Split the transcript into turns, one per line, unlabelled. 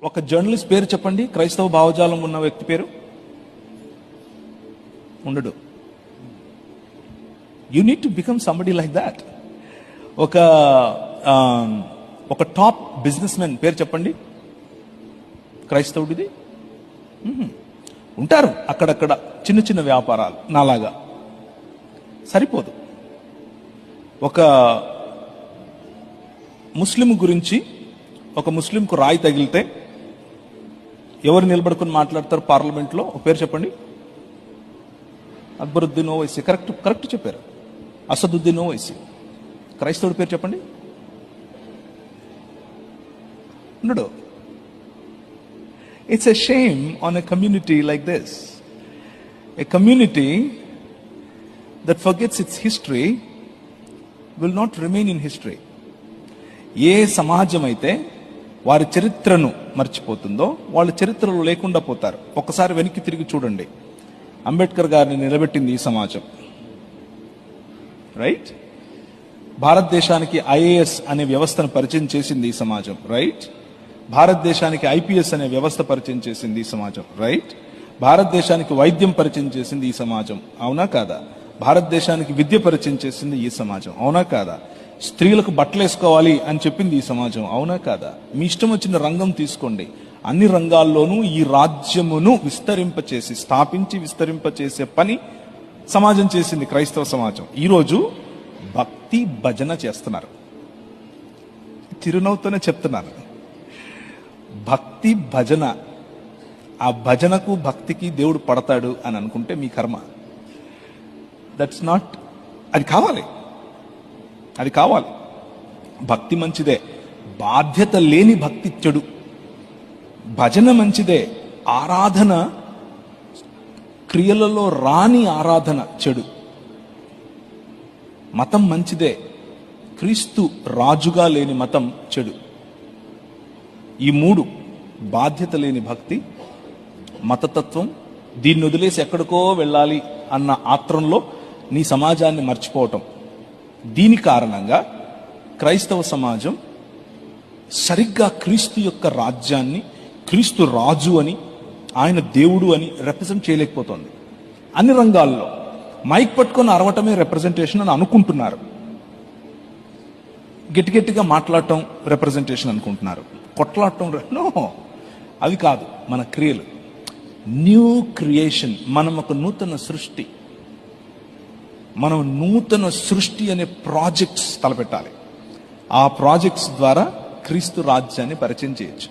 ఒక జర్నలిస్ట్ పేరు చెప్పండి, క్రైస్తవ భావజాలం ఉన్న వ్యక్తి పేరు. ఉండడు. You need to become somebody like that. ఒక టాప్ బిజినెస్ మెన్ పేరు చెప్పండి, క్రైస్తవుడిది. ఉంటారు అక్కడక్కడ చిన్న చిన్న వ్యాపారాలు నాలాగా, సరిపోదు. ఒక ముస్లిం గురించి, ఒక ముస్లింకు రాయి తగిలితే ఎవరు నిలబడుకుని మాట్లాడతారు పార్లమెంట్లో? ఒక పేరు చెప్పండి. అక్బరుద్దీన్ ఓవైసీ. కరెక్ట్ చెప్పారు. అసదుద్దీన్ ఓవైసీ. క్రైస్తవుడి పేరు చెప్పండి. ఉండడు. It's a shame on a community like this. A community that forgets its history will not remain in history. ఏ సమాజం అయితే వారి చరిత్రను మర్చిపోతుందో వాళ్ళు చరిత్రలో లేకుండా పోతారు. ఒకసారి వెనక్కి తిరిగి చూడండి. అంబేద్కర్ గారిని నిలబెట్టింది ఈ సమాజం, రైట్? భారతదేశానికి ఐఏఎస్ అనే వ్యవస్థను పరిచయం చేసింది ఈ సమాజం, రైట్? భారతదేశానికి ఐపీఎస్ అనే వ్యవస్థ పరిచయం చేసింది ఈ సమాజం, రైట్? భారతదేశానికి వైద్యం పరిచయం చేసింది ఈ సమాజం, అవునా కాదా? భారతదేశానికి విద్య పరిచయం చేసింది ఈ సమాజం, అవునా కాదా? స్త్రీలకు బట్టలు వేసుకోవాలి అని చెప్పింది ఈ సమాజం, అవునా కాదా? మీ ఇష్టం వచ్చిన రంగం తీసుకోండి. అన్ని రంగాల్లోనూ ఈ రాజ్యమును స్థాపించి విస్తరింపచేసే పని సమాజం చేసింది, క్రైస్తవ సమాజం. ఈరోజు భక్తి భజన చేస్తున్నారు. చిరునవ్వుతోనే చెప్తున్నారు. భక్తి భజన, ఆ భజనకు భక్తికి దేవుడు పడతాడు అని అనుకుంటే మీ కర్మ. That's not. అది కావాలి, అది కావాలి. భక్తి మంచిదే, బాధ్యత లేని భక్తి చెడు. భజన మంచిదే, ఆరాధన క్రియలలో రాని ఆరాధన చెడు. మతం మంచిదే, క్రీస్తు రాజుగా లేని మతం చెడు. ఈ మూడు, బాధ్యత లేని భక్తి, మతతత్వం, దీన్ని వదిలేసి ఎక్కడికో వెళ్ళాలి అన్న ఆత్రంలో నీ సమాజాన్ని మర్చిపోవటం. దీని కారణంగా క్రైస్తవ సమాజం సరిగ్గా క్రీస్తు యొక్క రాజ్యాన్ని, క్రీస్తు రాజు అని, ఆయన దేవుడు అని రిప్రజెంట్ చేయలేకపోతుంది. అన్ని రంగాల్లో మైక్ పట్టుకొని అరవటమే రిప్రజెంటేషన్ అని అనుకుంటున్నారు. గట్టిగా మాట్లాడటం రిప్రజెంటేషన్ అనుకుంటున్నారు. కొట్లాడటం నో, అవి కాదు మన క్రియలు. New creation. మనం ఒక నూతన సృష్టి. మనం నూతన సృష్టి అనే ప్రాజెక్ట్స్ తలపెట్టాలి. ఆ ప్రాజెక్ట్స్ ద్వారా క్రీస్తు రాజ్యాన్ని పరిచయం చేయొచ్చు.